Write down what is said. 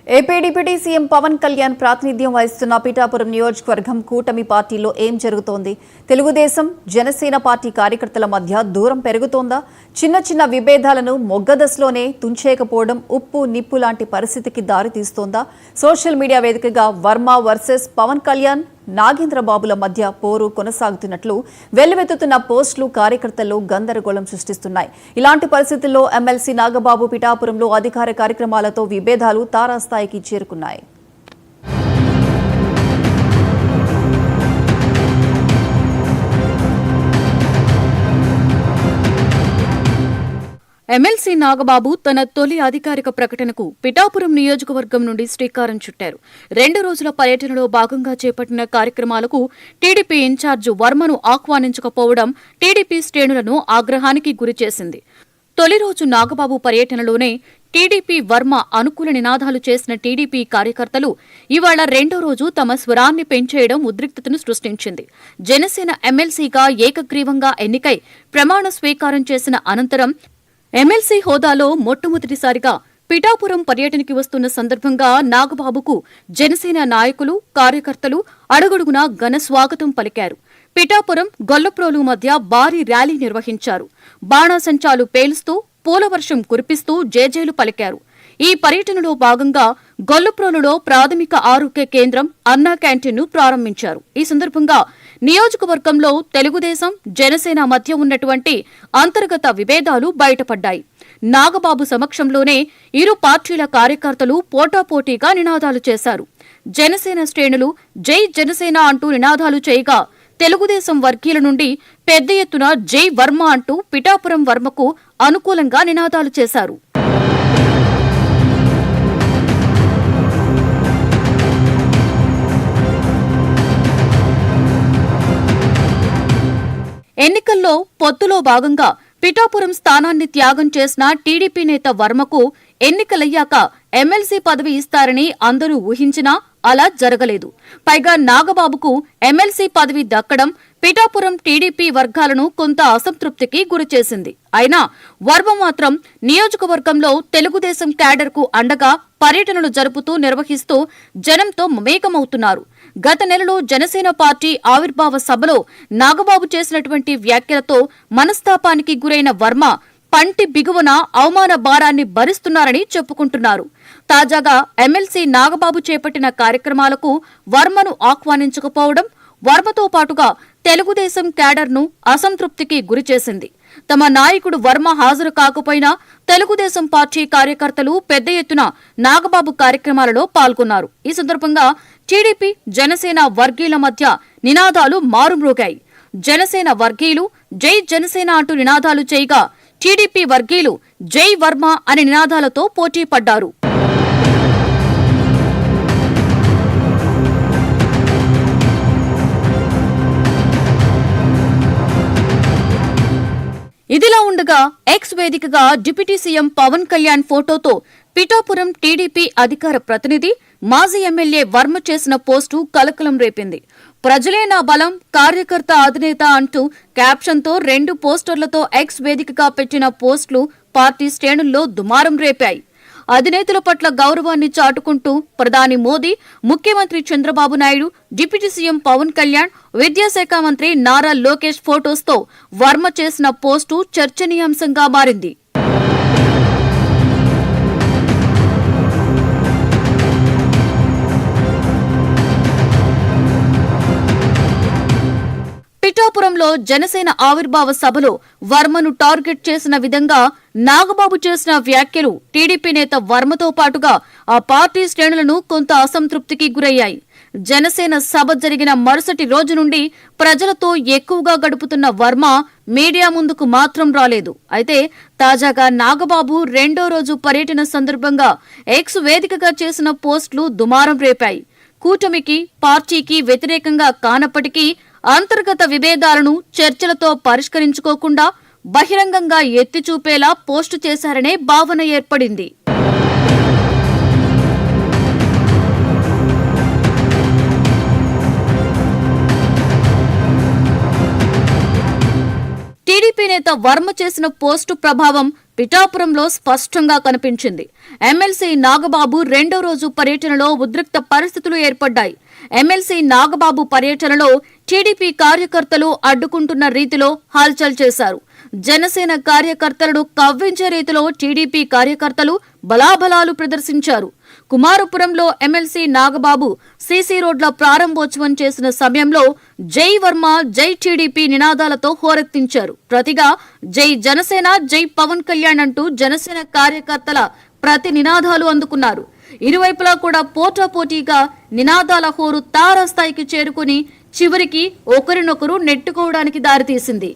AP deputy CM Pawan Kalyan ప్రాతినిధ్యం వహిస్తున్న పిఠాపురం నియోజకవర్గం కూటమి పార్టీలో ఏం జరుగుతోంది? తెలుగుదేశం, జనసేన పార్టీ కార్యకర్తల మధ్య దూరం పెరుగుతోందా? చిన్న చిన్న విభేదాలను మొగ్గదశలోనే తుంచేయకపోవడం ఉప్పు నిప్పు లాంటి పరిస్థితికి దారితీస్తోందా? సోషల్ మీడియా వేదికగా వర్మ వర్సెస్ పవన్ కళ్యాణ్, నాగేంద్రబాబుల మధ్య పోరు కొనసాగుతున్నట్లు వెల్లువెత్తుతున్న పోస్టులు కార్యకర్తల్లో గందరగోళం సృష్టిస్తున్నాయి. ఇలాంటి పరిస్థితుల్లో ఎమ్మెల్సీ నాగబాబు పిఠాపురంలో అధికార కార్యక్రమాలతో విభేదాలు తారాస్థాయికి చేరుకున్నాయి. ఎమ్మెల్సీ నాగబాబు తన తొలి అధికారిక ప్రకటనకు పిఠాపురం నియోజకవర్గం నుండి శ్రీకారం చుట్టారు. 2 రోజుల పర్యటనలో భాగంగా చేపట్టిన కార్యక్రమాలకు టీడీపీ ఇన్ఛార్జ్ వర్మను ఆహ్వానించకపోవడం టీడీపీ శ్రేణులను ఆగ్రహానికి గురిచేసింది. తొలి రోజు నాగబాబు పర్యటనలోనే టీడీపీ వర్మ అనుకూల నినాదాలు చేసిన టీడీపీ కార్యకర్తలు ఇవాళ 2వ రోజు తమ స్వరాన్ని పెంచేయడం ఉద్రిక్తతను సృష్టించింది. జనసేన ఎమ్మెల్సీగా ఏకగ్రీవంగా ఎన్నికై ప్రమాణ స్వీకారం చేసిన అనంతరం ఎమ్మెల్సీ హోదాలో మొట్టమొదటిసారిగా పిఠాపురం పర్యటనకి వస్తున్న సందర్భంగా నాగబాబుకు జనసేన నాయకులు, కార్యకర్తలు అడుగడుగునా ఘన స్వాగతం పలికారు. పిఠాపురం, గొల్లప్రోలు మధ్య భారీ ర్యాలీ నిర్వహించారు. బాణాసంచాలు పేలుస్తూ, పూలవర్షం కురిపిస్తూ జేజేలు పలికారు. ఈ పర్యటనలో భాగంగా గొల్లప్రోలులో ప్రాథమిక ఆరోగ్య కేంద్రం, అన్నా క్యాంటీన్ను ప్రారంభించారు. ఈ సందర్భంగా నియోజకవర్గంలో తెలుగుదేశం, జనసేన మధ్య ఉన్నటువంటి అంతర్గత విభేదాలు బయటపడ్డాయి. నాగబాబు సమక్షంలోనే ఇరు పార్టీల కార్యకర్తలు పోటాపోటీగా నినాదాలు చేశారు. జనసేన శ్రేణులు జై జనసేన అంటూ నినాదాలు చేయగా, తెలుగుదేశం వర్గీయుల నుండి పెద్ద ఎత్తున జై వర్మ అంటూ పిఠాపురం వర్మకు అనుకూలంగా నినాదాలు చేశారు. ఎన్నికల్లో పొత్తులో భాగంగా పిఠాపురం స్థానాన్ని త్యాగం చేసిన టీడీపీ నేత వర్మకు ఎన్నికలయ్యాక ఎమ్మెల్సీ పదవి ఇస్తారని అందరూ ఊహించినా అలా జరగలేదు. పైగా నాగబాబుకు ఎమ్మెల్సీ పదవి దక్కడం పిఠాపురం టీడీపీ వర్గాలను కొంత అసంతృప్తికి గురిచేసింది. అయినా వర్మ మాత్రం నియోజకవర్గంలో తెలుగుదేశం క్యాడర్కు అండగా పర్యటనలు జరుపుతూ నిర్వహిస్తూ జనంతో మమేకమవుతున్నారు. గత నెలలో జనసేన పార్టీ ఆవిర్భావ సభలో నాగబాబు చేసినటువంటి వ్యాఖ్యలతో మనస్తాపానికి గురైన వర్మ పంటి బిగువన అవమాన భారాన్ని భరిస్తున్నారని చెప్పుకుంటున్నారు. తాజాగా ఎమ్మెల్సీ నాగబాబు చేపట్టిన కార్యక్రమాలకు వర్మను ఆహ్వానించకపోవడం వర్మతో పాటుగా తెలుగుదేశం క్యాడర్ను అసంతృప్తికి గురిచేసింది. తమ నాయకుడు వర్మ హాజరు కాకపోయినా తెలుగుదేశం పార్టీ కార్యకర్తలు పెద్ద ఎత్తున నాగబాబు కార్యక్రమాలలో పాల్గొన్నారు. ఈ సందర్భంగా టీడీపీ, జనసేన వర్గీయుల మధ్య నినాదాలు మారుమ్రోగాయి. జనసేన వర్గీయులు జై జనసేన అంటూ నినాదాలు చేయగా, టీడీపీ వర్గీయులు జై వర్మ అనే నినాదాలతో పోటీ పడ్డారు. ఇదిలా ఉండగా ఎక్స్ వేదికగా డిప్యూటీ సీఎం పవన్ కళ్యాణ్ ఫోటోతో పిఠాపురం టీడీపీ అధికార ప్రతినిధి, మాజీ ఎమ్మెల్యే వర్మ చేసిన పోస్టు కలకలం రేపింది. ప్రజలే నా బలం, కార్యకర్త అధినేత అంటూ క్యాప్షన్తో 2 పోస్టర్లతో ఎక్స్ వేదికగా పెట్టిన పోస్టులు పార్టీ శ్రేణుల్లో దుమారం రేపాయి. అధినేతల పట్ల గౌరవాన్ని చాటుకుంటూ ప్రధాని మోదీ, ముఖ్యమంత్రి చంద్రబాబు నాయుడు, డిప్యూటీ సీఎం పవన్ కళ్యాణ్, విద్యాశాఖ మంత్రి నారా లోకేష్ ఫోటోస్తో వర్మ చేసిన పోస్టు చర్చనీయాంశంగా మారింది. పిఠాపురంలో జనసేన ఆవిర్భావ సభలో వర్మను టార్గెట్ చేసిన విధంగా నాగబాబు చేసిన వ్యాఖ్యలు టీడీపీ నేత వర్మతో పాటుగా ఆ పార్టీ శ్రేణులను కొంత అసంతృప్తికి గురయ్యాయి. జనసేన సభ జరిగిన మరుసటి రోజు నుండి ప్రజలతో ఎక్కువగా గడుపుతున్న వర్మ మీడియా ముందుకు మాత్రం రాలేదు. అయితే తాజాగా నాగబాబు 2వ రోజు పర్యటన సందర్భంగా ఎక్స్ వేదికగా చేసిన పోస్టులు దుమారం రేపాయి. కూటమికి, పార్టీకి వ్యతిరేకంగా కానప్పటికీ అంతర్గత విభేదాలను చర్చలతో పరిష్కరించుకోకుండా బహిరంగంగా ఎత్తిచూపేలా పోస్టు చేశారనే భావన ఏర్పడింది. టీడీపీ టీడీపీ నేత వర్మ చేసిన పోస్టు ప్రభావం పిఠాపురంలో స్పష్టంగా కనిపించింది. ఎమ్మెల్సీ నాగబాబు రెండో రోజు పర్యటనలో ఉద్రిక్త పరిస్థితులు ఏర్పడ్డాయి. ఎమ్మెల్సీ నాగబాబు పర్యటనలో టీడీపీ కార్యకర్తలు అడ్డుకుంటున్న రీతిలో హల్చల్ చేశారు. జనసేన కార్యకర్తలను కవ్వించే రీతిలో టీడీపీ కార్యకర్తలు బలాబలాలు ప్రదర్శించారు. కుమారపురంలో ఎమ్మెల్సీ నాగబాబు సీసీ రోడ్ల ప్రారంభోత్సవం చేసిన సమయంలో జై వర్మ జై టీడీపీ నినాదాలతో హోరెత్తించారు. ప్రతిగా జై జనసేన జై పవన్ కళ్యాణ్ అంటూ జనసేన కార్యకర్తల ప్రతి నినాదాలు అందుకున్నారు. ఇరువైపులా కూడా పోటాపోటీగా నినాదాల హోరు తారాస్థాయికి చేరుకుని చివరికి ఒకరినొకరు నెట్టుకోవడానికి దారితీసింది.